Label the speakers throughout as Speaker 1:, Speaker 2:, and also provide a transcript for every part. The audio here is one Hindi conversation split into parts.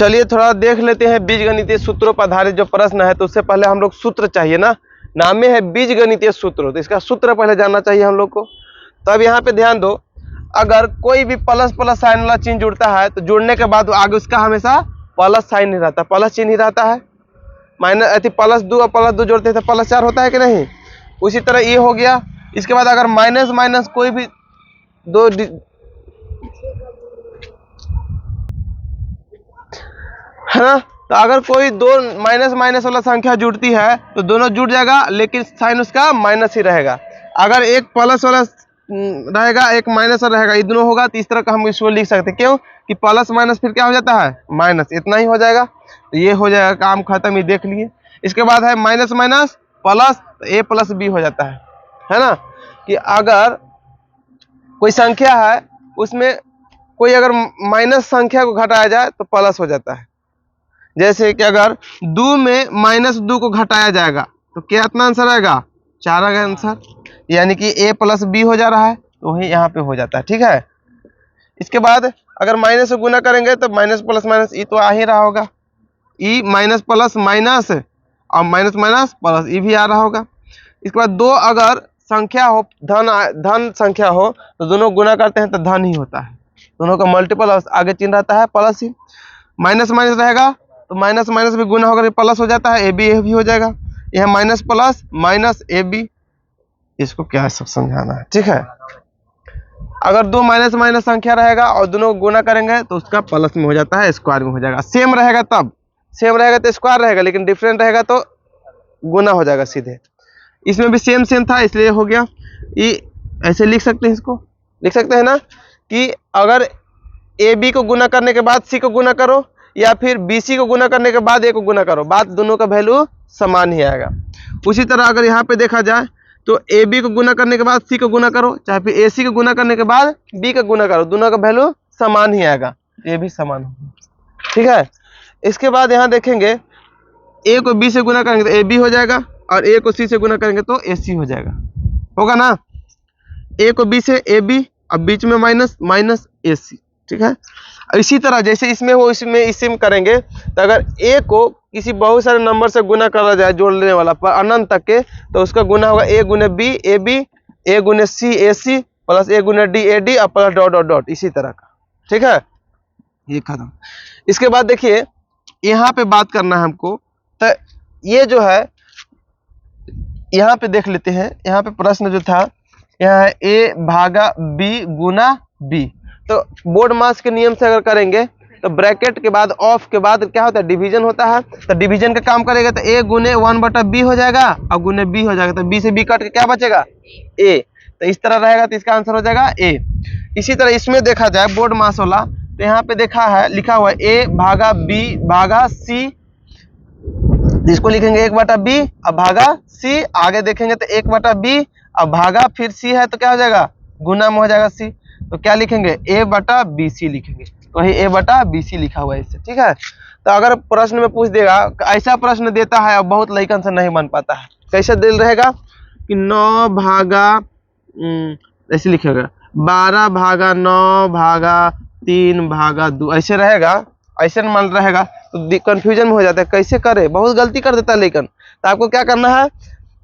Speaker 1: चलिए थोड़ा देख लेते हैं बीजगणितीय सूत्रों पर आधारित जो प्रश्न है। तो उससे पहले हम लोग सूत्र चाहिए ना, नाम में है बीजगणितीय सूत्र, तो इसका सूत्र पहले जानना चाहिए हम लोग को। तो अब यहाँ पे ध्यान दो, अगर कोई भी प्लस प्लस साइन वाला चिन्ह जुड़ता है तो जुड़ने के बाद आगे उसका हमेशा प्लस साइन नहीं रहता, प्लस चिन्ह ही रहता है। माइनस प्लस 2 और प्लस 2 जोड़ते हैं तो प्लस 4 होता है कि नहीं। उसी तरह ये हो गया। इसके बाद अगर माइनस माइनस कोई भी दो है ना, तो अगर कोई दो माइनस माइनस वाला संख्या जुड़ती है तो दोनों जुड़ जाएगा, लेकिन साइन उसका माइनस ही रहेगा। अगर एक प्लस वाला रहेगा एक माइनस वाला रहेगा, ये दोनों होगा तो इस तरह का हम इसको लिख सकते हैं। क्यों कि प्लस माइनस फिर क्या हो जाता है माइनस, इतना ही हो जाएगा। तो ये हो जाएगा, काम खत्म, ये देख लिए। इसके बाद है माइनस माइनस प्लस, तो ए प्लस बी हो जाता है ना। कि अगर कोई संख्या है उसमें कोई अगर माइनस संख्या को घटाया जाए तो प्लस हो जाता है। जैसे कि अगर 2 में -2 को घटाया जाएगा तो क्या इतना आंसर आएगा 4 आएगा आंसर, यानी कि a प्लस बी हो जा रहा है, तो वही यहाँ पे हो जाता है। ठीक है। इसके बाद अगर माइनस से गुना करेंगे तो माइनस प्लस माइनस ई तो आ ही रहा होगा, ई माइनस प्लस माइनस और माइनस माइनस प्लस ई भी आ रहा होगा। इसके बाद दो अगर संख्या हो धन संख्या हो तो दोनों गुना करते हैं तो धन ही होता है, दोनों का मल्टीपल आगे चिन्ह रहता है प्लस ही। माइनस माइनस रहेगा तो माइनस माइनस भी गुना होकर प्लस हो जाता है, ए बी हो जाएगा। यह माइनस प्लस माइनस ए बी, इसको क्या है सब समझाना है। ठीक है। अगर दो माइनस माइनस संख्या रहेगा और दोनों गुना करेंगे तो उसका प्लस में हो जाता है, स्क्वायर में हो जाएगा। सेम रहेगा तब, सेम रहेगा तो स्क्वायर रहेगा, लेकिन डिफरेंट रहेगा तो गुना हो जाएगा सीधे। इसमें भी सेम सेम था इसलिए हो गया। ये ऐसे लिख सकते हैं, इसको लिख सकते हैं ना कि अगर ए बी को गुना करने के बाद सी को गुना करो या फिर बी सी को गुना करने के बाद ए को गुना करो, बात दोनों का वैल्यू समान ही आएगा। उसी तरह अगर यहाँ पे देखा जाए तो ए बी को गुना करने के बाद सी को गुना करो, चाहे फिर ए सी को गुना करने के बाद बी का गुना करो, दोनों का वैल्यू समान ही आएगा, ये भी समान होगा। ठीक है। इसके बाद यहाँ देखेंगे ए को बी से गुना करेंगे तो ए बी हो जाएगा और ए को सी से गुना करेंगे तो ए सी हो जाएगा, होगा ना। ए को बी से ए बी, अब बीच में माइनस माइनस ए सी। ठीक है। इसी तरह जैसे इसमें हो इसमें इसी में करेंगे तो अगर ए को किसी बहुत सारे नंबर से गुना करा जाए जोड़ने वाला पर अनंत तक के, तो उसका गुना होगा ए गुने बी ए बी, ए गुने सी ए सी, प्लस ए गुने डी ए डी और प्लस डॉट डॉट डॉट, इसी तरह का। ठीक है, ये खत्म। इसके बाद देखिए यहाँ पे बात करना है हमको, तो ये जो है यहाँ पे देख लेते हैं। यहाँ पे प्रश्न जो था यहाँ है ए भागा बी गुना बी, तो बोर्ड मास के नियम से अगर करेंगे तो ब्रैकेट के बाद ऑफ के बाद क्या होता है डिवीजन होता है, तो डिवीजन का काम करेगा तो ए गुने 1/b हो जाएगा और गुने b हो जाएगा, तो b से b कट के क्या बचेगा a, तो इस तरह रहेगा तो इसका आंसर हो जाएगा a। इसी तरह इसमें देखा जाए बोर्ड मास वाला, तो यहाँ पे देखा है लिखा हुआ है a भागा b भागा c, जिसको लिखेंगे 1/b अब भागा c, आगे देखेंगे तो 1/b अब भागा फिर c है तो क्या हो जाएगा गुना में हो जाएगा c, तो क्या लिखेंगे a/bc लिखेंगे, तो वही a/bc लिखा हुआ है इससे। ठीक है। तो अगर प्रश्न में पूछ देगा, ऐसा प्रश्न देता है और बहुत लइकन से नहीं बन पाता है, कैसे दिल रहेगा कि 9 भागा ऐसे लिखेगा 12 भागा 9 भागा 3 भागा 2, ऐसे रहेगा, ऐसे मान रहेगा तो कंफ्यूजन में हो जाता है, कैसे करे, बहुत गलती कर देता है लेकिन। तो आपको क्या करना है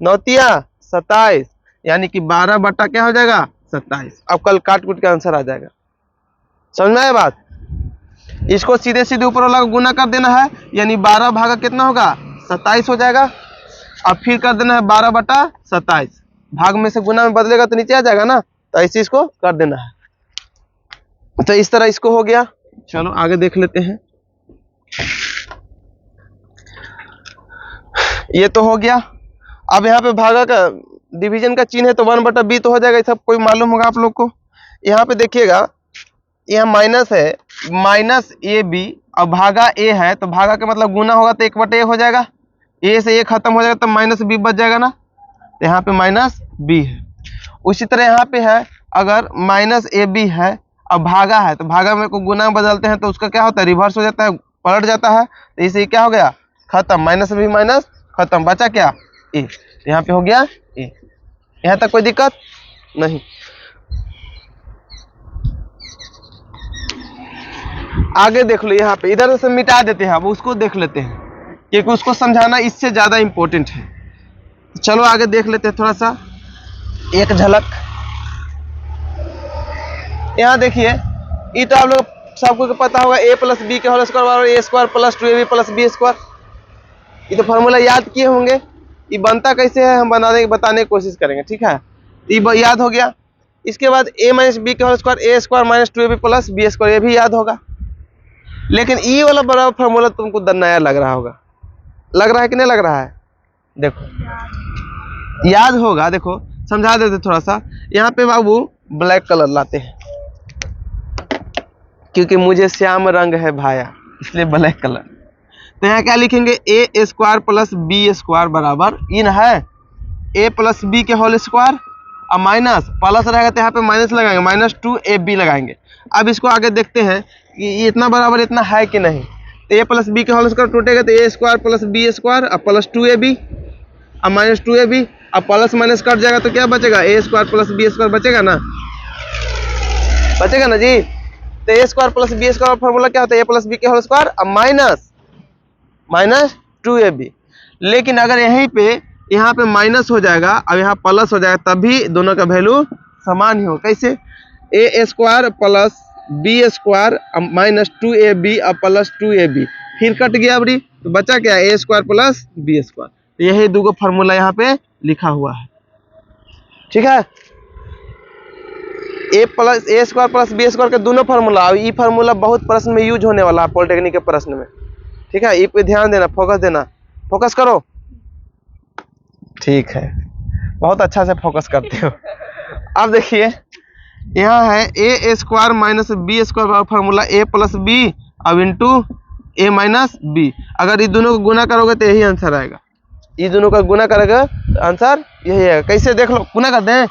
Speaker 1: 9 तिया 27, यानी कि 12 बटा क्या हो जाएगा 27। अब कल काट कूट के आंसर आ जाएगा, समझ में आया बात। इसको सीधे सीधे ऊपर वाला गुना कर देना है, यानी 12 भागा कितना होगा 27 हो जाएगा। अब फिर कर देना है 12/27, भाग में से गुना में बदलेगा तो नीचे आ जाएगा ना, तो ऐसे इसको कर देना है। तो इस तरह इसको हो गया। चलो आगे देख लेते हैं। ये तो हो गया। अब यहाँ पे भागा का डिवीजन का चिन्ह है तो 1/b तो हो जाएगा, सब कोई मालूम होगा आप लोग को। यहाँ पे देखिएगा यहाँ माइनस है, माइनस ए बी और भागा ए है, तो भागा का मतलब गुना होगा तो 1/a हो जाएगा, ए से ए खत्म हो जाएगा तो माइनस बी बच जाएगा ना, तो यहाँ पे माइनस बी है। उसी तरह यहाँ पे है अगर माइनस ए बी है और भागा है, तो भागा में को गुना में बदलते हैं तो उसका क्या होता है रिवर्स हो जाता है, पलट जाता है, तो इसे क्या हो गया खत्म, माइनस बी माइनस खत्म, बचा क्या ए, यहाँ पे हो गया ए। यहाँ तक कोई दिक्कत नहीं। आगे देख लो यहाँ पे, इधर से मिटा देते हैं, अब उसको देख लेते हैं क्योंकि उसको समझाना इससे ज्यादा इंपॉर्टेंट है। चलो आगे देख लेते हैं थोड़ा सा एक झलक। यहाँ देखिए, ये तो आप लोग सबको पता होगा, a प्लस बी के होल स्क्वायर बराबर A square plus 2ab plus B square. ये तो फॉर्मूला याद किए होंगे। ये बनता कैसे है हम बताने की कोशिश करेंगे, ठीक है। ये याद हो गया। इसके बाद a माइनस बी के whole square A square minus 2ab plus B square, ये भी याद होगा। लेकिन ये वाला बराबर फॉर्मूला तुमको नया लग रहा होगा, लग रहा है कि नहीं लग रहा है? देखो याद होगा, देखो समझा देते थोड़ा सा। यहाँ पे बाबू ब्लैक कलर लाते हैं क्योंकि मुझे श्याम रंग है भाया, इसलिए ब्लैक कलर। तो यहाँ क्या लिखेंगे, ए स्क्वायर प्लस बी स्क्वायर बराबर इन है ए प्लस बी के होल स्क्वायर और माइनस प्लस रहेगा तो यहाँ पे माइनस लगाएंगे, माइनस 2ab लगाएंगे। अब इसको आगे देखते हैं कि ये इतना बराबर इतना है कि नहीं। तो ए प्लस बी के होल स्क्वायर टूटेगा तो a square plus B square और प्लस 2ab और माइनस 2ab और प्लस माइनस कट जाएगा तो क्या बचेगा, a square plus B square बचेगा ना, बचेगा ना जी। तो a square plus B square formula क्या होता है, ए प्लस बी के होल स्क्वायर और माइनस 2ab। लेकिन अगर यहीं पे यहाँ पे माइनस हो जाएगा और यहाँ प्लस हो जाएगा तभी दोनों का वैल्यू समान ही हो। कैसे, a square plus B square minus 2ab और प्लस 2ab, फिर कट गया अबरी तो बचा क्या, ए स्क्वायर प्लस बी स्क्वायर। तो यही दो फॉर्मूला यहाँ पे लिखा हुआ है, ठीक है। A square plus B square के दोनों फार्मूला, और ये फार्मूला बहुत प्रश्न में यूज होने वाला है, पॉलिटेक्निक के प्रश्न में, ठीक है। ये पे ध्यान देना, फोकस देना, फोकस करो, ठीक है, बहुत अच्छा से फोकस करते हो। अब देखिए यहाँ है a square minus b square formula a plus B अब इंटू ए माइनस बी। अगर ये दोनों को गुना करोगे तो यही आंसर आएगा, ये दोनों का गुना करेगा तो आंसर यही आएगा। कैसे देख लो, गुना करते हैं,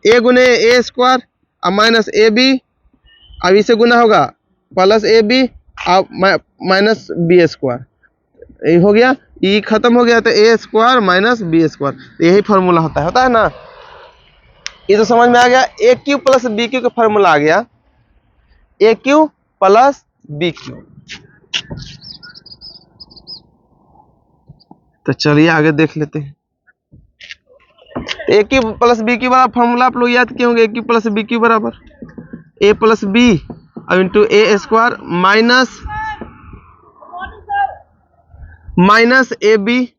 Speaker 1: ए गुने ए स्क्वायर और माइनस ए बी, अब इसे गुना होगा प्लस ए बी और माइनस बी स्क्वायर, ये हो गया, ये खत्म हो गया तो a square minus b square, यही फार्मूला होता है ना। ये तो समझ में आ गया। ए क्यू प्लस बी क्यू का फार्मूला आ गया, ए क्यू प्लस बी क्यू। तो चलिए आगे देख लेते हैं। ए क्यू प्लस बी क्यू बराबर फॉर्मूला आप लोग याद किए होंगे, A cube plus B cube बराबर ए प्लस बी अब इंटू ए स्क्वायर माइनस ए बी।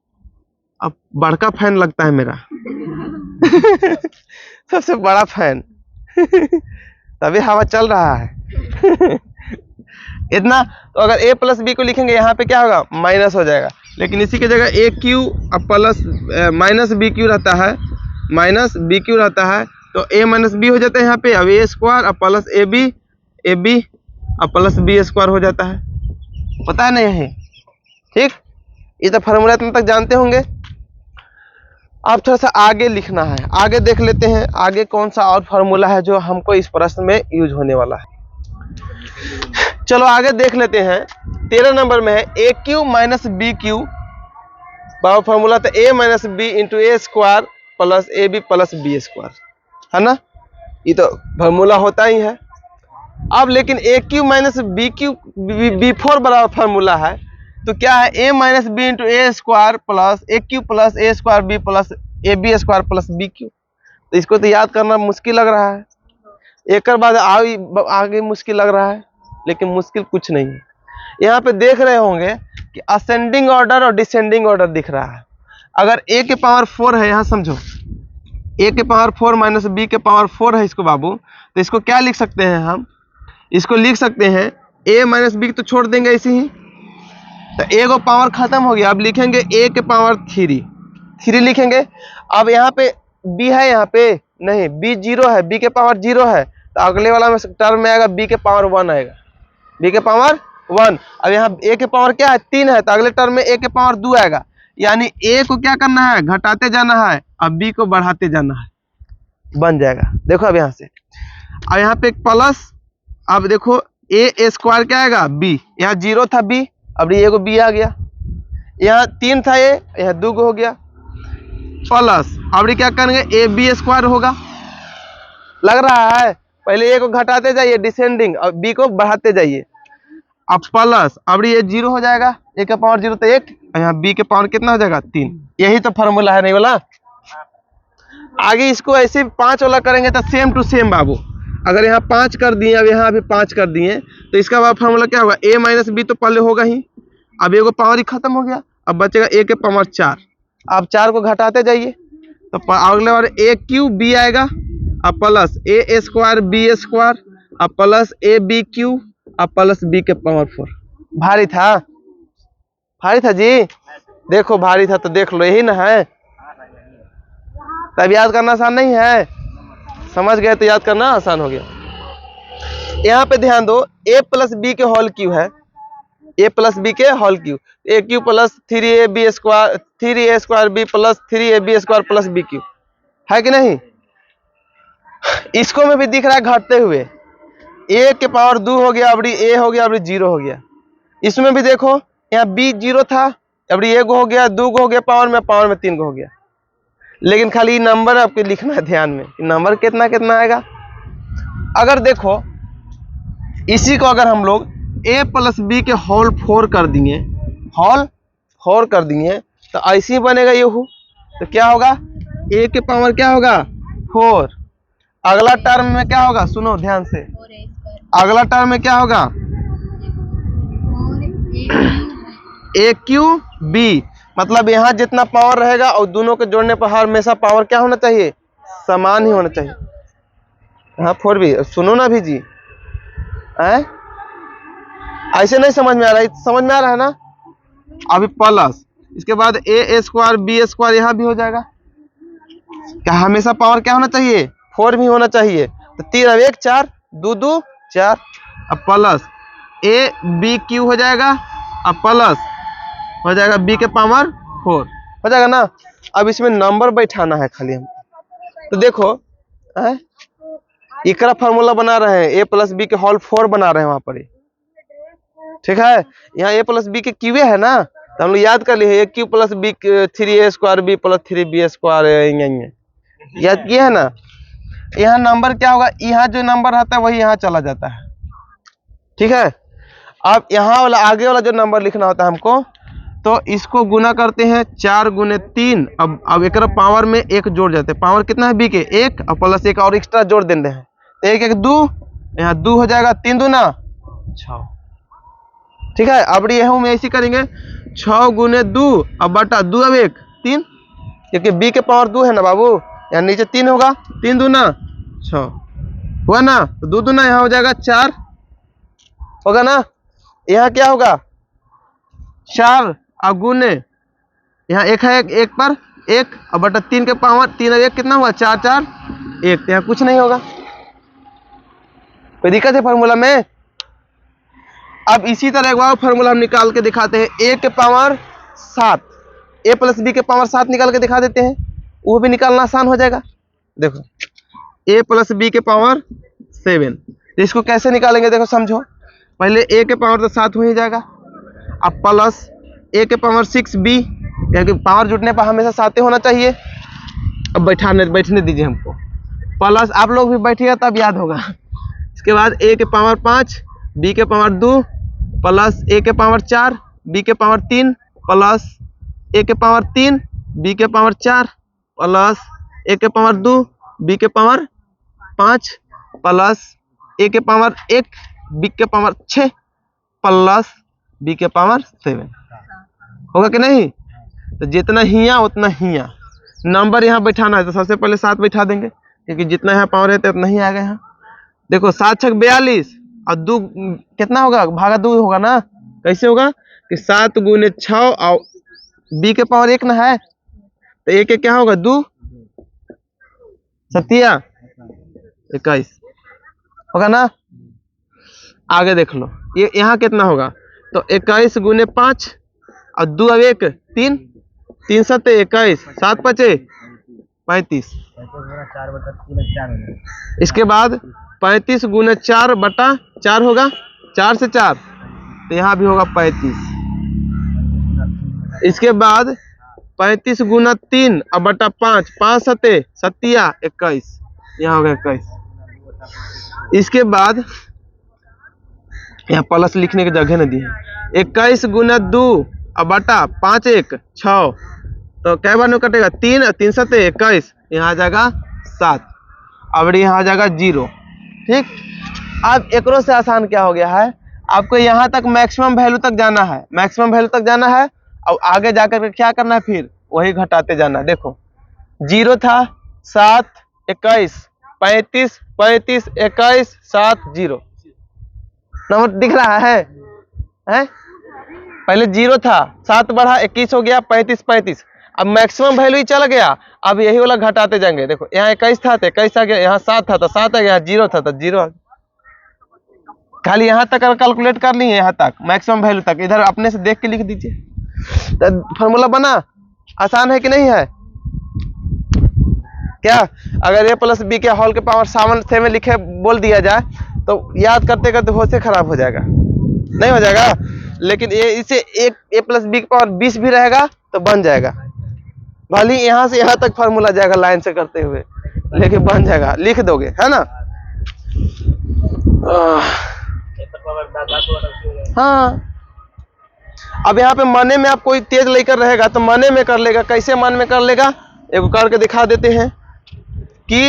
Speaker 1: अब बड़का फैन लगता है मेरा सबसे बड़ा फैन तभी हवा चल रहा है इतना। तो अगर ए प्लस बी को लिखेंगे यहाँ पे क्या होगा, माइनस हो जाएगा, लेकिन इसी की जगह ए क्यू अब प्लस माइनस बी क्यू रहता है, माइनस बी क्यू रहता है तो ए माइनस बी हो जाता है यहाँ पे। अब ए स्क्वायर और प्लस ए बी और प्लस बी स्क्वायर हो जाता है, पता है ना यही, ठीक। ये तो फार्मूला इतना तक जानते होंगे। अब थोड़ा सा आगे लिखना है, आगे देख लेते हैं आगे कौन सा और फार्मूला है जो हमको इस प्रश्न में यूज होने वाला है। चलो आगे देख लेते हैं। 13 नंबर में है a cube minus b cube बराबर फार्मूला, तो a minus b into A square plus a b plus B square, है ना। ये तो फार्मूला होता ही है। अब लेकिन a cube minus b cube before बराबर फार्मूला है, तो क्या है, a minus b into A square plus a cube plus a square B plus a b square plus B cube. तो इसको तो याद करना मुश्किल लग रहा है, एक बाद आगे मुश्किल लग रहा है, लेकिन मुश्किल कुछ नहीं है। यहाँ पे देख रहे होंगे कि असेंडिंग ऑर्डर और डिसेंडिंग ऑर्डर दिख रहा है। अगर ए के पावर 4 है, यहाँ समझो, ए के पावर 4 माइनस बी के पावर 4 है इसको बाबू, तो इसको क्या लिख सकते हैं हम, इसको लिख सकते हैं ए माइनस बी तो छोड़ देंगे इसी ही, तो ए को पावर खत्म हो गया। अब लिखेंगे ए के पावर 3 लिखेंगे। अब यहाँ पे बी है, यहाँ पे नहीं, बी 0 है, बी के पावर 0 है, तो अगले वाला में टर्म में आएगा बी के पावर 1 आएगा, बी के पावर 1। अब यहाँ ए के पावर क्या है, 3 है, तो अगले टर्म में ए के पावर 2 आएगा। यानी ए को क्या करना है, घटाते जाना है, अब बी को बढ़ाते जाना है, बन जाएगा। देखो अब यहाँ से, अब यहाँ पे एक प्लस, अब देखो ए स्क्वायर क्या आएगा, बी, यहाँ 0 था बी, अब ये को बी आ गया, यहाँ 3 था ए, यहाँ 2 हो गया, प्लस अब क्या करेंगे ए बी स्क्वायर होगा, लग रहा है। पहले ए को घटाते जाइए डिसेंडिंग, और बी को बढ़ाते जाइए। अब प्लस, अब ये 0 हो जाएगा, ए का पावर 0 तो 1, यहाँ बी के पावर कितना हो जाएगा 3। यही तो फॉर्मूला है, नहीं वाला। आगे इसको ऐसे 5 वाला करेंगे तो सेम टू सेम बाबू। अगर यहाँ 5 कर दिए, अब यहाँ भी 5 कर दिए, तो इसका बाद फॉर्मूला क्या होगा, a माइनस बी तो पहले होगा ही। अब ए को पावर ही खत्म हो गया, अब बचेगा a के पावर 4। अब 4 को घटाते जाइए, तो अगले बार a क्यू बी आएगा, अब plus a square B square, अब प्लस a बी क्यू, अब प्लस b के पावर 4। भारी था, भारी था जी, देखो भारी था तो देख लो, यही ना है। तब याद करना आसान नहीं है, समझ गए तो याद करना आसान हो गया। यहाँ पे ध्यान दो, a प्लस बी के होल क्यू है, a प्लस बी के whole cube, a cube plus 3ab square, 3a square B plus 3ab square plus B cube, है कि नहीं। इसको में भी दिख रहा है घटते हुए, a के पावर 2 हो गया, अब a हो गया, अब 0 हो गया। इसमें भी देखो, यहाँ b 0 था, अब 1 हो गया, 2 हो गया, पावर में 3 हो गया। लेकिन खाली नंबर आपको लिखना है ध्यान में, नंबर कितना कितना आएगा। अगर देखो इसी को अगर हम लोग a प्लस बी के होल 4 कर दिए, होल 4 कर दिए, तो ऐसे ही बनेगा ये। तो क्या होगा, a के पावर क्या होगा 4। अगला टर्म में क्या होगा, सुनो ध्यान से, अगला टर्म में क्या होगा a क्यू बी, मतलब यहाँ जितना पावर रहेगा और दोनों के जोड़ने पर हमेशा पावर क्या होना चाहिए, समान ही होना चाहिए। हाँ 4 भी, सुनो ना भी जी, ऐसे नहीं समझ में आ रहा है, समझ में आ रहा है ना। अभी प्लस, इसके बाद a स्क्वायर बी स्क्वायर यहाँ भी हो जाएगा। क्या हमेशा पावर क्या होना चाहिए, 4 भी होना चाहिए। तो 3 अब 1 4, 2 2 4, अब प्लस a बी क्यू हो जाएगा, अब प्लस हो जाएगा b के पावर 4 हो जाएगा ना। अब इसमें नंबर बैठाना है खाली हम। तो देखो इकरा फार्मूला बना रहे हैं, a प्लस बी के होल 4 बना रहे हैं वहां पर, ठीक है। यहाँ a प्लस बी के क्यूए है ना, तो हम लोग याद कर लिए, a cube plus B 3a square B plus 3b square, याद किया है ना। यहाँ नंबर क्या होगा, यहाँ जो नंबर रहता है वही यहाँ चला जाता है, ठीक है। अब यहाँ वाला आगे वाला जो नंबर लिखना होता है हमको, तो इसको गुना करते हैं 4 गुने 3। अब एक पावर में 1 जोड़ जाते हैं, पावर कितना है बी के 1, और प्लस 1 और एक्स्ट्रा जोड़ देते हैं, 1 1 2, यहाँ 2 हो जाएगा, 3 2 ना 6, ठीक है। अब ये हम ऐसे करेंगे 6 गुने 2, अब बटा 2 अब 1 3, क्योंकि बी के पावर 2 है ना बाबू, यहाँ नीचे 3 होगा, 3 2 ना 6 हुआ ना, तो 2 2 ना यहाँ हो जाएगा 4 होगा ना। यहाँ क्या होगा 4 अब गुने, यहाँ 1 है, 1 पर 1, अब बटा 3 के पावर 3 और 1 कितना हुआ 4 4 1, तो यहाँ कुछ नहीं होगा, कोई दिक्कत है फॉर्मूला में। अब इसी तरह एक और फॉर्मूला हम निकाल के दिखाते हैं, a के पावर 7, a प्लस बी के पावर 7 निकाल के दिखा देते हैं, वो भी निकालना आसान हो जाएगा। देखो a प्लस बी के पावर 7, इसको कैसे निकालेंगे देखो समझो। पहले a के पावर तो 7 हो ही जाएगा, अब प्लस a के पावर 6b, क्योंकि पावर जुटने पर हमेशा 7 होना चाहिए। अब बैठने दीजिए हमको, प्लस आप लोग भी बैठिएगा तब याद होगा। इसके बाद a के पावर 5, b के पावर 2, प्लस a के पावर 4, b के पावर 3, प्लस a के पावर 3, b के पावर 4, प्लस a के पावर 2, b के पावर 5, प्लस a के पावर 1, b के पावर 6, प्लस b के पावर 7 होगा कि नहीं। तो जितना हिया उतना हिया नंबर यहाँ बैठाना है, तो सबसे पहले 7 बैठा देंगे, क्योंकि जितना यहाँ पावर है उतना ही आएगा यहाँ। देखो 7 6 42 और 2 कितना होगा, भागा 2 होगा ना। कैसे होगा कि 7 गुने 6 और b के पावर 1 ना है, तो 1 1 क्या होगा 2 सतिया 21 होगा ना। आगे देख लो ये यहाँ कितना होगा, तो 21 गुने 5 और 2 अब 1 3 3 7 21, 7 5 35, इसके बाद 35 गुने 4 बटा 4 होगा, 4 से 4 तो यहाँ भी होगा 35। इसके बाद 35 गुना 3 और बटा 5, 5 7 21, यहाँ होगा 21। इसके बाद यहाँ प्लस लिखने की जगह नहीं दी है। 21 गुना 2 अब बटा 5 1 6, तो कै बार में कटेगा 3 3 7 21, यहाँ आ जाएगा 7, अब यहाँ आ जाएगा 0। ठीक, अब एक से आसान क्या हो गया है, आपको यहाँ तक मैक्सिमम वैल्यू तक जाना है, मैक्सिमम वैल्यू तक जाना है, और आगे जाकर के क्या करना है, फिर वही घटाते जाना है। देखो 0 था 7 21 35 35 21 7 0, नंबर दिख रहा है? पहले 0 था, 7 बढ़ा 21 हो गया 35 35, अब मैक्सिमम वैल्यू ही चला गया, अब यही वाला घटाते जाएंगे। देखो यहाँ 21 था तो 21 आ गया, यहाँ 7 था तो 7 आ गया, 0 था तो 0 आ गया। खाली यहाँ तक कैलकुलेट कर लिए, यहाँ तक मैक्सिमम वैल्यू तक, इधर अपने से देख के लिख दीजिए। तो फॉर्मूला बना, आसान है कि नहीं है? क्या अगर a प्लस बी के होल के पावर सामने में लिखे बोल दिया जाए तो याद करते करते होश से खराब हो जाएगा, नहीं हो जाएगा। लेकिन ये इसे एक a प्लस बी के पावर 20 भी रहेगा तो बन जाएगा, भले यहाँ से यहाँ तक फार्मूला जाएगा लाइन से करते हुए, लेकिन बन जाएगा, लिख दोगे, है ना? हाँ, अब यहाँ पे मने में आप कोई तेज लेकर रहेगा तो मने में कर लेगा। कैसे मन में कर लेगा, एक करके दिखा देते हैं कि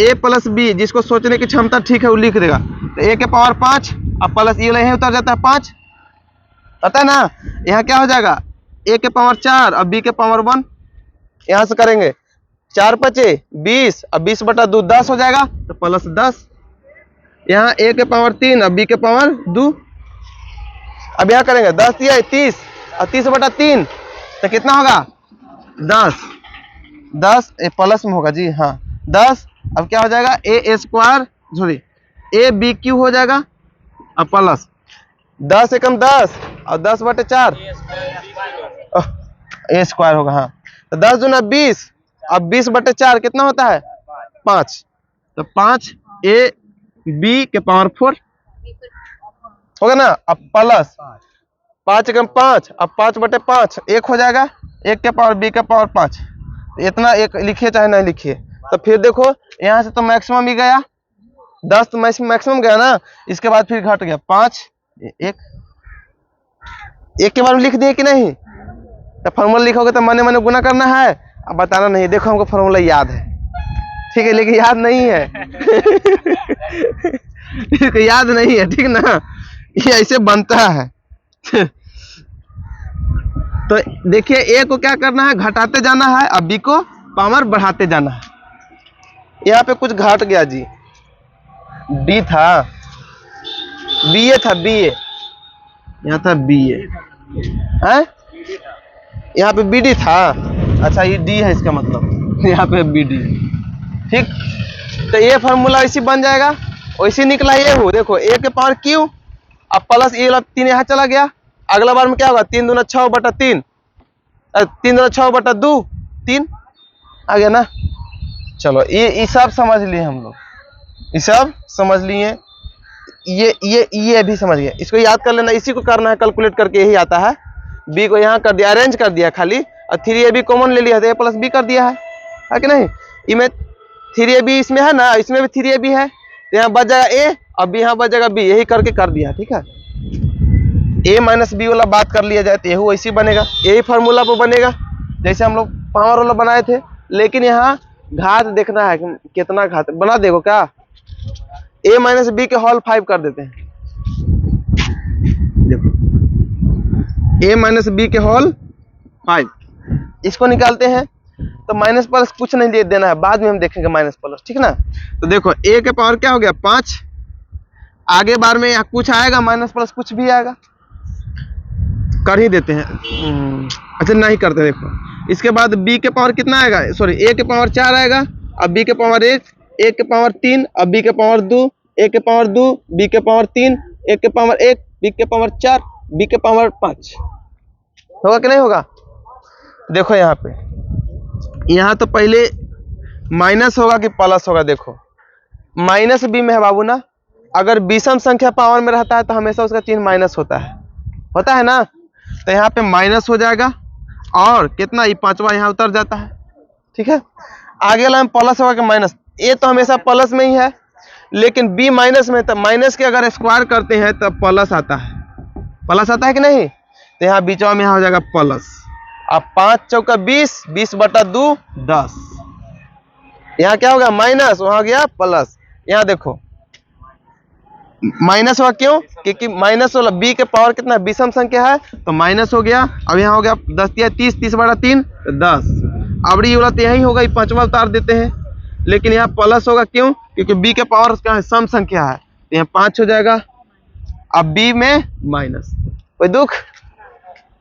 Speaker 1: a प्लस बी, जिसको सोचने की क्षमता ठीक है वो लिख देगा। तो a के पावर 5, अब प्लस ये यहीं उतर जाता है 5, पता है ना? यहाँ क्या हो जाएगा, a के पावर 4 अब b के पावर 1, यहाँ से करेंगे 4 5 20, अब 20 बटा 2 10 हो जाएगा, तो प्लस 10। यहाँ a के पावर 3 अब b के पावर 2, अब यहाँ करेंगे 10 या 30, और 30 बटा 3 तो कितना होगा 10, 10 प्लस में होगा जी, हाँ 10। अब क्या हो जाएगा a square sorry a b Q हो जाएगा, अब प्लस 10 एकम 10 और 10 बटे 4 a स्क्वायर होगा, हाँ। तो 10 दूना 20, अब 20 बटे 4 कितना होता है 5, तो 5 a b के पावर 4 होगा ना। अब प्लस 5 एकम 5, अब 5 बटे 5 1 हो जाएगा, 1 के पावर b के पावर 5, इतना एक लिखिए चाहे नहीं लिखिए। तो फिर देखो यहाँ से तो मैक्सिमम ही गया, 10 तो मैक्सिमम गया ना, इसके बाद फिर घट गया 5 1 के बारे में लिख दिए कि नहीं? तो फॉर्मूला लिखोगे तो मने मने गुना करना है, अब बताना नहीं। देखो हमको फॉर्मूला याद है, ठीक है, लेकिन याद नहीं है याद नहीं है, ठीक ना, ये ऐसे बनता है। तो देखिए a को क्या करना है, घटाते जाना है, अब b को पावर बढ़ाते जाना है। यहाँ पे कुछ घट गया जी, b था ba था ba, यहाँ था ba है, यहाँ पे bd था, अच्छा ये d है इसका मतलब, यहाँ पे bd, ठीक। तो ये फार्मूला इसी बन जाएगा, वैसे निकला ये हो। देखो a के पावर q, अब प्लस ये 3 यहाँ चला गया, अगला बार में क्या होगा 3 दूना 6 बटा 3, 3 दूना 6 बटा 2 3 आ गया ना। चलो ये सब समझ लिए हम लोग, ये सब समझ लिए, ये भी समझ गए। इसको याद कर लेना, इसी को करना है कैलकुलेट करके, यही आता है। b को यहाँ कर दिया, अरेंज कर दिया खाली, और 3ab कॉमन ले लिया तो a प्लस b कर दिया है कि नहीं? इसमें 3ab इसमें है ना, इसमें भी 3ab है, तो यहाँ बच जाएगा a, अब यहाँ बच जाएगा b, यही करके कर दिया, ठीक है। a माइनस बी वाला बात कर लिया जाए तो यही वैसी बनेगा, यही फार्मूला पर बनेगा जैसे हम लोग पावर वाला बनाए थे। लेकिन यहाँ घात देखना है कितना घात बना देगो क्या, a माइनस बी के होल 5 कर देते हैं। देखो a माइनस बी के होल 5, इसको निकालते हैं तो माइनस प्लस कुछ नहीं दे देना है, बाद में हम देखेंगे माइनस प्लस, ठीक ना। तो देखो a के पावर क्या हो गया 5, आगे बार में यहाँ कुछ आएगा माइनस प्लस कुछ भी आएगा, कर ही देते हैं, अच्छा नहीं करते। देखो इसके बाद b के पावर कितना आएगा, सॉरी a के पावर 4 आएगा, अब b के पावर 1, a के पावर 3, अब b के पावर 2, a के पावर 2, b के पावर 3, a के पावर 1, b के पावर 4, b के पावर 5, होगा कि नहीं होगा? देखो यहाँ पे, यहाँ तो पहले माइनस होगा कि प्लस होगा। देखो माइनस b में है बाबू ना, अगर विषम संख्या पावर में रहता है तो हमेशा उसका चिन्ह माइनस होता है ना। तो यहाँ पे माइनस हो जाएगा, और कितना ये 5वां यहाँ उतर जाता है, ठीक है। आगे वाला में प्लस होगा कि माइनस, ये तो हमेशा प्लस में ही है, लेकिन बी माइनस में, तब माइनस के अगर स्क्वायर करते हैं तब प्लस आता है, प्लस आता है कि नहीं? तो यहाँ बीचवा में यहाँ हो जाएगा प्लस। अब 5 चौका 20, 20 बटा 2 10, यहाँ क्या होगा माइनस, वहां गया प्लस। यहाँ देखो माइनस हुआ, क्यों? क्योंकि माइनस वाला बी के पावर कितना, विषम संख्या है तो माइनस हो गया। अब यहाँ हो गया 10 या 30, 30 बटा 3 10। अब ये वाला तो यही होगा, ये पांचवा उतार देते हैं, लेकिन यहाँ प्लस होगा, क्यों? क्योंकि बी के पावर क्या है, सम संख्या है, तो यहाँ 5 हो जाएगा। अब बी में माइनस, कोई दुख,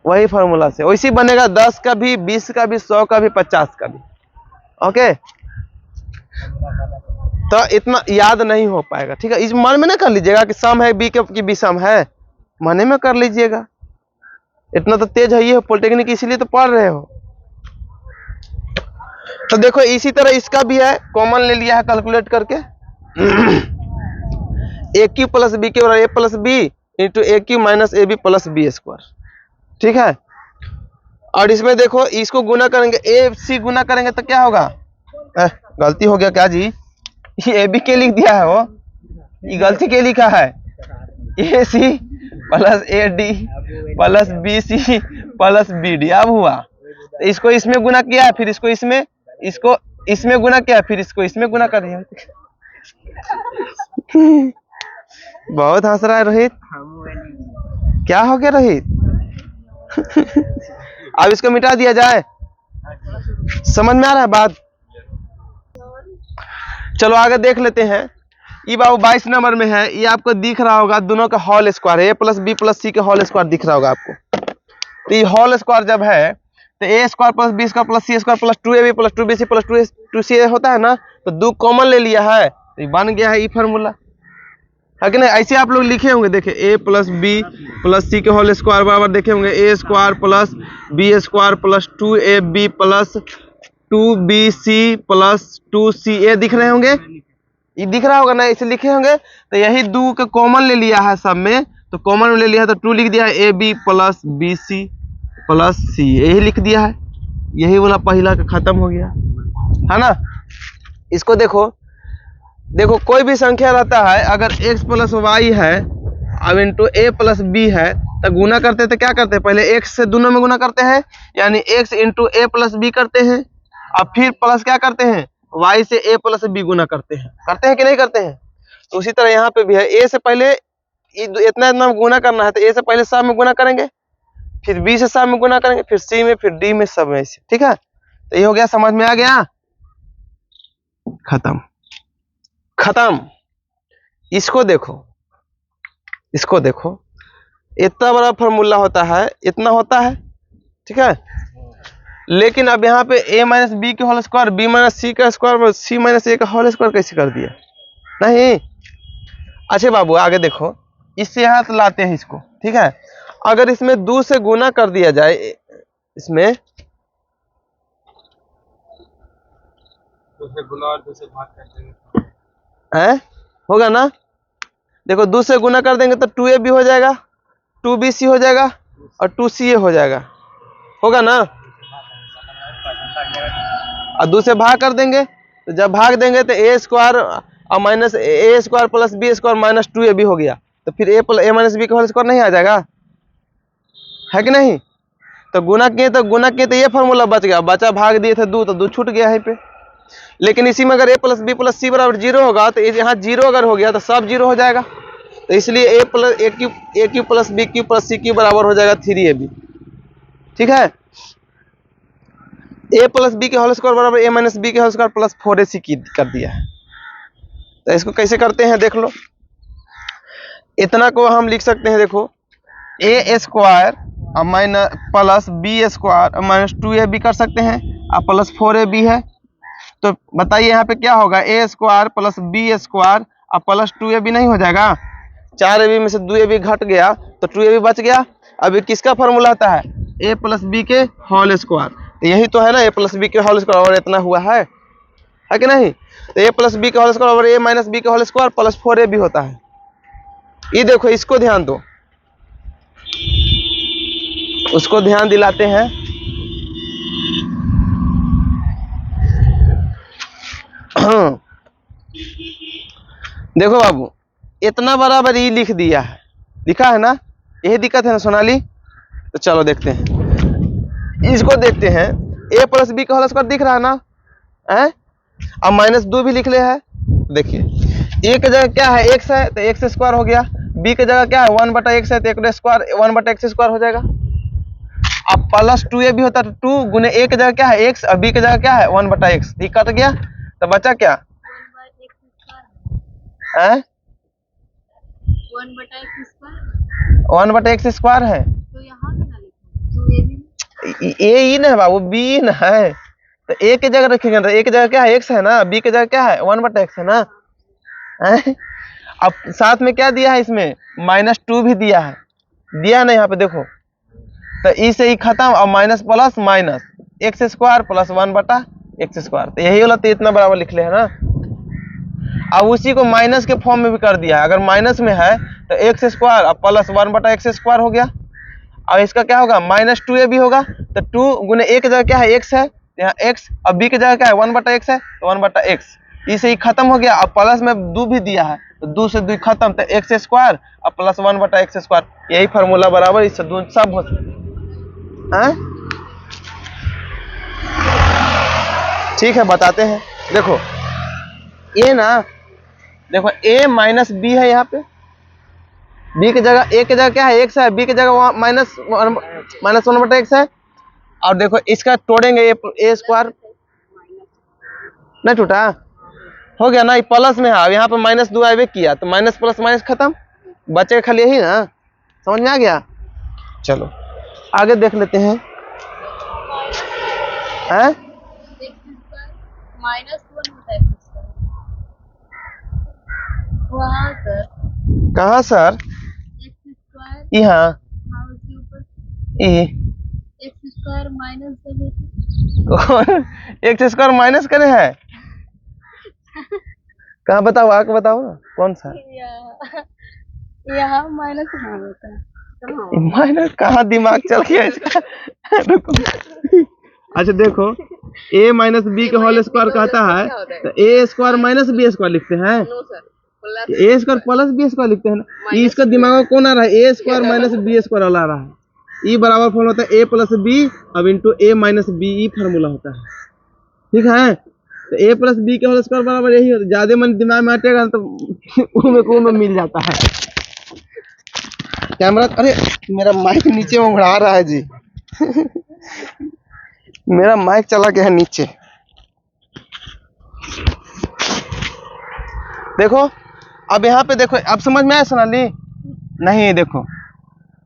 Speaker 1: वही फॉर्मूला से वैसी बनेगा, 10 का भी, 20 का भी, 100 का भी, 50 का भी। ओके, तो इतना याद नहीं हो पाएगा, ठीक है? इस मन में ना कर लीजिएगा कि सम है बी के की बी सम है, मन में कर लीजिएगा। इतना तो तेज है ये पॉलिटेक्निक, इसीलिए तो पढ़ रहे हो। तो देखो इसी तरह इसका भी है, कॉमन ले लिया है कैलकुलेट करके। ए क्यू प्लस बी के बराबर ए plus b into a cube minus A b plus B square, ठीक है? और इसमें देखो इसको गुना करेंगे, ए सी गुना करेंगे तो क्या होगा, गलती हो गया क्या जी, ये ए बी के लिख दिया है, वो ये गलती के लिखा है, a c plus a d plus b c plus b d. अब हुआ तो इसको इसमें गुना किया, फिर इसको इसमें गुना किया, फिर इसको इसमें गुना कर दिया। बहुत हंस रहा है रोहित, क्या हो गया रोहित? अब इसको मिटा दिया जाए, समझ में आ रहा है बात? चलो आगे देख लेते हैं। ये बाबू 22 नंबर में है, ये आपको दिख रहा होगा दोनों का होल स्क्वायर, ए प्लस बी प्लस सी के होल स्क्वायर दिख रहा होगा आपको। तो ये होल स्क्वायर जब है तो a square plus B square plus c square plus 2ab plus 2bc plus 2c होता है ना, तो 2 कॉमन ले लिया है तो ये बन गया है ये फॉर्मूला, है कि नहीं? ऐसे आप लोग लिखे होंगे, देखे a plus b plus c के होल स्क्वायर बराबर देखे होंगे a square plus B square plus 2ab plus 2bc plus 2ca दिख रहे होंगे, ये दिख रहा होगा ना, इसे लिखे होंगे। तो यही 2 के कॉमन ले लिया है सब में, तो कॉमन ले लिया है तो 2 लिख दिया है, a b plus b c plus c, यही लिख दिया है, यही वाला पहला का खत्म हो गया, है ना? इसको देखो, देखो कोई भी संख्या रहता है, अगर x प्लस वाई है अब इंटू ए प्लस बी है, तो गुना करते हैं तो क्या करते हैं, पहले x से दोनों में गुना करते हैं, यानी x इंटू ए प्लस बी करते हैं, अब फिर प्लस क्या करते हैं, y से a प्लस बी गुना करते हैं कि नहीं करते हैं? तो उसी तरह यहाँ पे भी है, a से पहले इतना इतना गुना करना है, तो a से पहले सब में गुना करेंगे, फिर b से सब में गुना करेंगे, फिर c में, फिर d में, सब में से, ठीक है? तो ये हो गया, समझ में आ गया, खत्म। इसको देखो, इतना बड़ा फॉर्मूला होता है, इतना होता है, ठीक है? लेकिन अब यहाँ पे a माइनस बी के होल स्क्वायर, b माइनस सी का स्क्वायर, c माइनस ए का होल स्क्वायर कैसे कर दिया? नहीं। अच्छा बाबू आगे देखो, इससे यहाँ तो लाते हैं इसको, ठीक है? अगर इसमें 2 से गुना कर दिया जाए, इसमें 2 से गुना और 2 से भाग कर देंगे, है होगा ना? देखो 2 से गुना कर देंगे तो 2ab हो जाएगा, 2bc हो जाएगा और 2ca हो जाएगा, होगा ना? और 2 से भाग कर देंगे, तो जब भाग देंगे तो a स्क्वायर और minus a square plus B square minus 2ab हो गया, तो फिर a माइनस बी का होल स्क्वायर नहीं आ जाएगा, है कि नहीं? तो गुना किए तो ये फॉर्मूला बच गया, बचा भाग दिए थे 2 तो 2 छूट गया है पे। लेकिन इसी में अगर a प्लस बी प्लस सी बराबर 0 होगा, तो यहाँ 0 अगर हो गया तो सब 0 हो जाएगा, तो इसलिए a cube plus B cube plus c cube बराबर हो जाएगा 3ab, ठीक है? a प्लस बी के होल स्क्वायर बराबर a माइनस बी के होल स्क्वायर प्लस 4ac की कर दिया है। तो इसको कैसे करते हैं देख लो, इतना को हम लिख सकते हैं, देखो a square minus plus B square minus 2ab कर सकते हैं, और प्लस 4ab है, तो बताइए यहाँ पे क्या होगा, a square plus B square और प्लस 2ab नहीं हो जाएगा? 4ab में से 2ab घट गया तो 2ab बच गया। अभी किसका फॉर्मूला आता है, a प्लस बी के होल स्क्वायर, तो यही तो है ना, a प्लस बी के होल स्क्वायर, और इतना हुआ है कि नहीं? तो a प्लस बी के होल स्क्वायर और a माइनस बी के होल स्क्वायर प्लस 4ab होता है। ये देखो, इसको ध्यान दो, उसको ध्यान दिलाते हैं। देखो बाबू, इतना बराबर ई लिख दिया है, लिखा है ना, यही दिक्कत है ना सोनाली। तो चलो देखते हैं, इसको देखते हैं। ए प्लस बी का होल स्क्वायर दिख रहा है ना, है? अब -2 भी लिख ले है। देखिए ए की जगह क्या है, x है, तो x स्क्वायर हो गया। b की जगह क्या है, 1/x है, तो एक स्क्वायर 1/x स्क्वायर हो जाएगा। अब +2a भी होता है, तो 2 गुने a की जगह क्या है, x, और b की जगह क्या है 1/x, ये कट गया, तो बचा क्या, 1/x स्क्वायर है।
Speaker 2: तो यहाँ भी ना लिखो,
Speaker 1: ए ही ना है बाबू, बी ना है, तो ए की जगह रखेंगे, तो ए की जगह क्या है, x है ना, बी की जगह क्या है 1/x है ना, है? अब साथ में क्या दिया है, इसमें -2 भी दिया है, दिया ना यहाँ पे देखो, तो ई से ही खत्म। अब minus plus minus x square plus 1/x square, तो यही वाला तो इतना बराबर लिख ले है ना। अब उसी को माइनस के फॉर्म में भी कर दिया है, अगर माइनस में है तो x स्क्वायर और प्लस 1/x स्क्वायर हो गया। अब इसका क्या होगा, -2a भी होगा, तो 2 गुने a की जगह क्या है, x है, यहाँ x, अब b की जगह क्या है 1/x है, तो 1/x, इसे ही खत्म हो गया। अब प्लस में 2 भी दिया है, तो 2 से 2 खत्म, तो x स्क्वायर और प्लस 1/x स्क्वायर, यही फार्मूला बराबर, इससे 2 सब हो है। ठीक है, बताते हैं। देखो a ना, देखो a -b है, यहाँ पे b की जगह, a की जगह क्या है x है, b की जगह -1/x है। और देखो इसका तोड़ेंगे, a स्क्वायर नहीं टूटा, हो गया ना, ये प्लस में है, यहाँ पे -2 आए किया, तो माइनस प्लस माइनस खत्म, बचे खाली यही ना, समझ में आ गया। चलो आगे देख लेते हैं, हैं?
Speaker 2: वहाँ सर,
Speaker 1: कहाँ सर, यहाँ x स्क्वायर माइनस करे है, कहाँ बताओ, आके बताओ ना कौन सा,
Speaker 2: यहाँ माइनस कहाँ होता है,
Speaker 1: माइनस कहाँ, दिमाग चल गया इसका। अच्छा देखो, a -b के होल स्क्वायर कहता है, तो a स्क्वायर -b स्क्वायर लिखते हैं, a square plus b square लिखते हैं ना। इसका दिमाग में कौन आ रहा है, a स्क्वायर -b स्क्वायर वाला आ रहा है, ई बराबर फॉर्मूला होता है a + b, अब into a - b, E formula होता है, ठीक है। तो a + b के होल स्क्वायर बराबर यही होता है, ज्यादा मन दिमाग में हटेगा तो में मिल जाता है। कैमरा, अरे मेरा माइक नीचे उड़ा रहा है जी। मेरा माइक चला गया है नीचे। देखो अब यहाँ पे देखो, अब समझ में आया सोनाली, नहीं देखो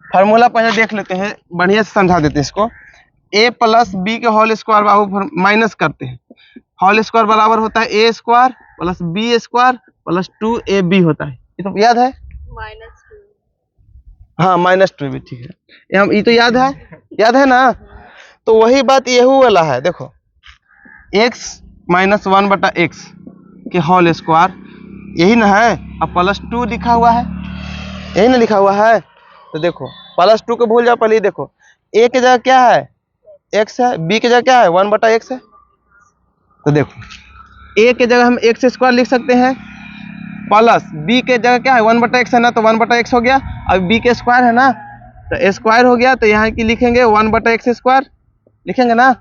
Speaker 1: फार्मूला पहले देख लेते हैं, बढ़िया से समझा देते हैं इसको। a + b के होल स्क्वायर बाबू माइनस करते हैं, होल स्क्वायर बराबर होता है a square + b square + 2ab होता है, ये तो याद है,
Speaker 2: -2,
Speaker 1: हाँ -2 भी ठीक है, ये तो याद है ना। तो वही बात यही वाला है, देखो x - 1/x के होल स्क्वायर, यही ना है, अब +2 लिखा हुआ है, यही ना लिखा हुआ है। तो देखो +2 को भूल जाओ, पहले देखो a की जगह क्या है, x है, b की जगह क्या है 1/x है, तो देखो a की जगह हम x स्क्वायर लिख सकते हैं, प्लस b की जगह क्या है 1/x है ना, तो 1/x हो गया, अब b के स्क्वायर है ना, तो स्क्वायर हो गया, तो यहाँ की लिखेंगे 1/x स्क्वायर लिखेंगे ना।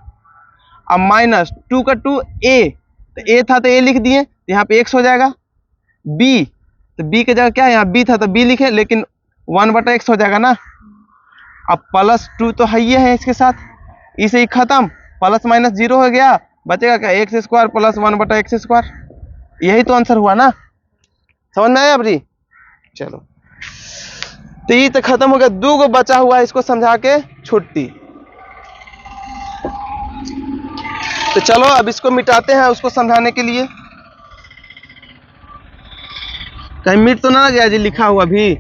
Speaker 1: अब -2 का 2 a, तो a था तो a लिख दिए, यहाँ पे x हो जाएगा, b, तो b की जगह क्या है, यहाँ b था तो b लिखे, लेकिन 1/x हो जाएगा ना। अब +2 तो है ही है इसके साथ, इसे ही खत्म, प्लस माइनस 0 हो गया, बचेगा क्या, x स्क्वायर + 1/x स्क्वायर, यही तो आंसर हुआ ना, समझ में आया अबरी। चलो तो ये तो खत्म हो गया, 2 गो बचा हुआ है, इसको समझा के छुट्टी। तो चलो अब इसको मिटाते हैं, उसको समझाने के लिए, कहीं मिट तो ना गया जी लिखा हुआ भी।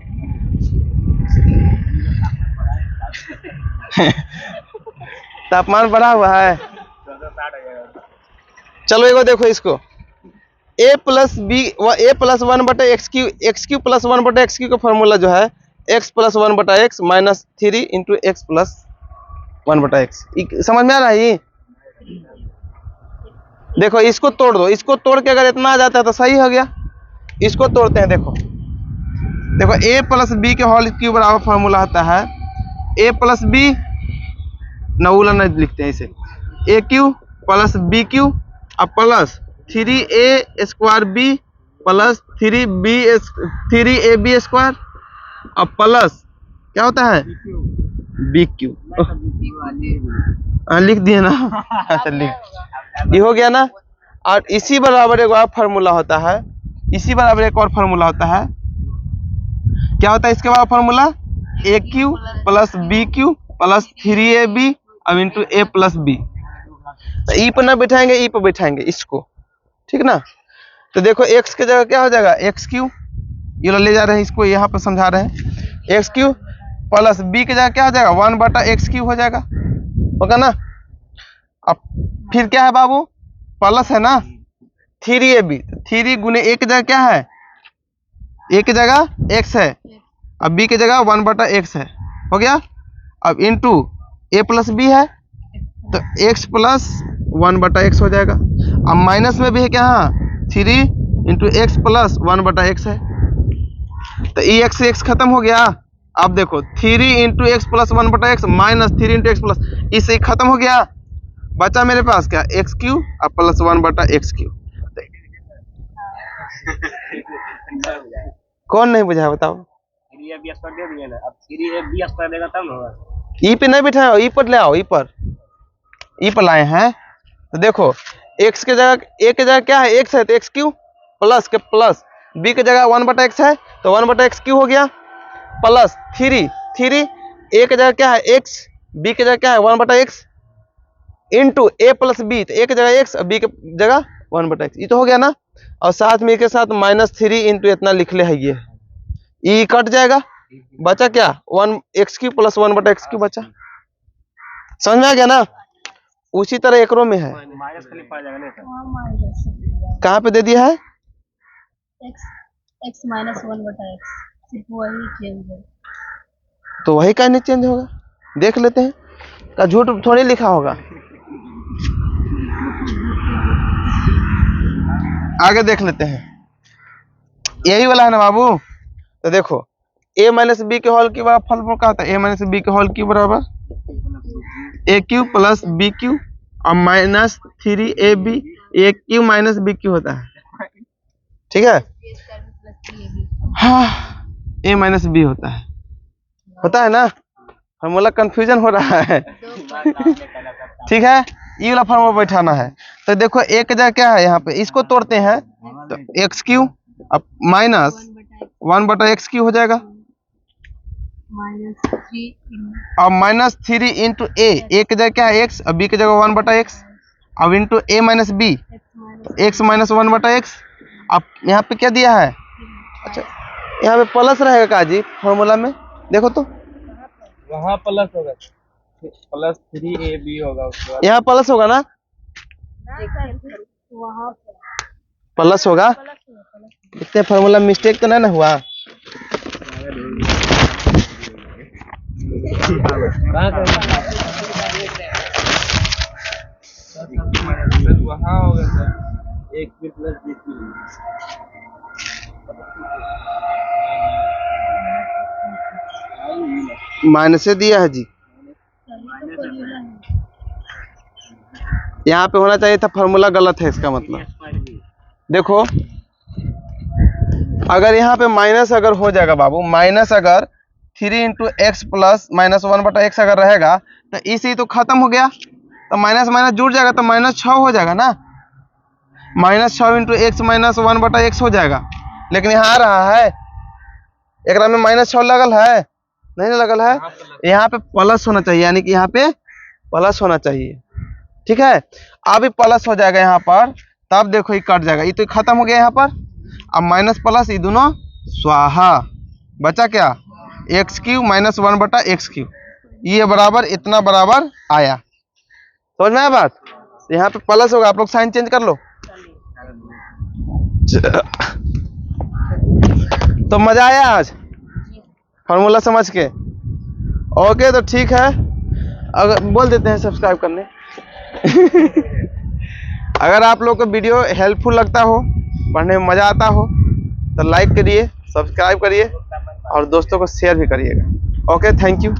Speaker 1: तापमान बढ़ा हुआ है, चलो एगो देखो इसको, a + 1/x³ + 1/x³ का फॉर्मूला जो है x + 1/x - 3 × x + 1/x, समझ में आ रहा है ये। देखो इसको तोड़ दो, इसको तोड़ के अगर इतना आ जाता है तो सही हो गया, इसको तोड़ते हैं। देखो देखो, a प्लस बी के होल क्यूब बराबर फॉर्मूला होता है a प्लस बी, नवूला नहीं लिखते हैं इसे, A cube plus B cube और plus 3a square B plus 3ab square और प्लस क्या होता है बी क्यू। लिख दिए ना। अच्छा लिख, ये हो गया ना। और इसी बराबर एक और फार्मूला होता है, इसी बराबर एक और फार्मूला होता है। क्या होता है इसके बाद formula? A cube plus B cube plus 3ab अब इंटू ए प्लस बी। तो ई पर ना बैठाएंगे, ई पर बैठाएंगे इसको, ठीक ना। तो देखो एक्स की जगह क्या हो जाएगा एक्स क्यू, ये ले जा रहे हैं इसको, यहाँ पर समझा रहे हैं एक्स क्यू प्लस बी की जगह क्या हो जाएगा 1/x क्यू हो जाएगा, होगा ना। अब फिर क्या है बाबू, प्लस है ना 3ab, 3 गुने ए की जगह क्या है, ए की जगह x है, अब b की जगह 1/x है, हो गया। अब इंटू a प्लस बी है तो x प्लस 1/x हो जाएगा। अब माइनस में भी है क्या, 3 इंटू एक्स प्लस 1/x है, तो ई एक्स से एक्स खत्म हो गया। अब देखो 3 into x plus 1/x minus 3 into x plus, इससे खत्म हो गया, बचा मेरे पास क्या एक्स क्यू और प्लस 1/x क्यू। कौन नहीं बुझा बताओ। ई पे नहीं बिठाओ, ई पर ले आओ, ई पर लाए हैं। तो देखो x के जगह a की जगह क्या है x है तो एक्स क्यू प्लस के प्लस b की जगह 1/x है तो 1/x क्यू हो गया, प्लस 3 a की जगह क्या है x, b की जगह क्या है 1/x into a plus b, तो a की जगह x और b की जगह 1/x, ये तो हो गया ना। और साथ में के साथ -3 इंटू इतना लिख ले है, ये कट जाएगा, बचा क्या 1x³ प्लस 1/x क्यू बचा। समझ में आ गया ना। उसी तरह एकरो में है, कहाँ पे दे दिया है
Speaker 2: x माइनस 1/x, सिर्फ वही चेंज है।
Speaker 1: तो वही का नहीं चेंज होगा, देख लेते हैं, का झूठ थोड़ी लिखा होगा। आगे देख लेते हैं, यही वाला है ना बाबू। तो देखो a माइनस बी के होल की बराबर फल क्या होता है, a माइनस बी के होल की बराबर ए क्यू प्लस बी क्यू और माइनस 3ab, ए क्यू माइनस बी क्यू होता है, ठीक है। हाँ a माइनस बी होता है ना, फॉर्मूला कंफ्यूजन हो रहा है। ठीक है, ये वाला फॉर्मूला बैठाना है। तो देखो एक जगह क्या है, यहाँ पे इसको तोड़ते हैं तो एक्स क्यू अब माइनस 1/x क्यू हो जाएगा, अब -3 इंटू ए की जगह क्या है x और b की जगह 1/x, अब into a minus B x minus 1/x। अब यहाँ पे क्या दिया है, अच्छा यहाँ पे प्लस रहेगा काजी फॉर्मूला में, देखो तो
Speaker 3: वहाँ प्लस होगा, प्लस 3ab होगा, उसके बाद
Speaker 1: यहाँ प्लस होगा ना, प्लस होगा। इतने फॉर्मूला मिस्टेक तो नहीं ना हुआ।
Speaker 3: वहाँ होगा सर एक प्लस बी
Speaker 1: माइनस से दिया है जी, यहाँ पे होना चाहिए था, फॉर्मूला गलत है इसका मतलब। देखो अगर यहाँ पे माइनस अगर हो जाएगा बाबू, माइनस अगर 3 into x plus minus 1/x अगर रहेगा तो इसी तो खत्म हो गया, तो माइनस माइनस जुड़ जाएगा तो -6 हो जाएगा ना, -6 इंटू एक्स माइनस 1/x हो जाएगा। लेकिन यहाँ आ रहा है एक में -6 लगल है, नहीं लगल है, यहाँ पे प्लस होना चाहिए, यानी कि यहाँ पे प्लस होना चाहिए, ठीक है। अभी प्लस हो जाएगा यहाँ पर, तब देखो ये कट जाएगा, ये तो खत्म हो गया यहाँ पर। अब माइनस प्लस ये दोनों स्वाहा, बचा क्या x³ माइनस 1/x क्यू, ये बराबर इतना बराबर आया, समझ में आया बात। तो यहाँ पे प्लस होगा, आप लोग साइन चेंज कर लो। तो मजा आया आज फॉर्मूला समझ के, ओके तो ठीक है। अगर बोल देते हैं सब्सक्राइब करने। अगर आप लोग को वीडियो हेल्पफुल लगता हो, पढ़ने में मजा आता हो, तो लाइक करिए, सब्सक्राइब करिए और दोस्तों को शेयर भी करिएगा। Okay, thank you.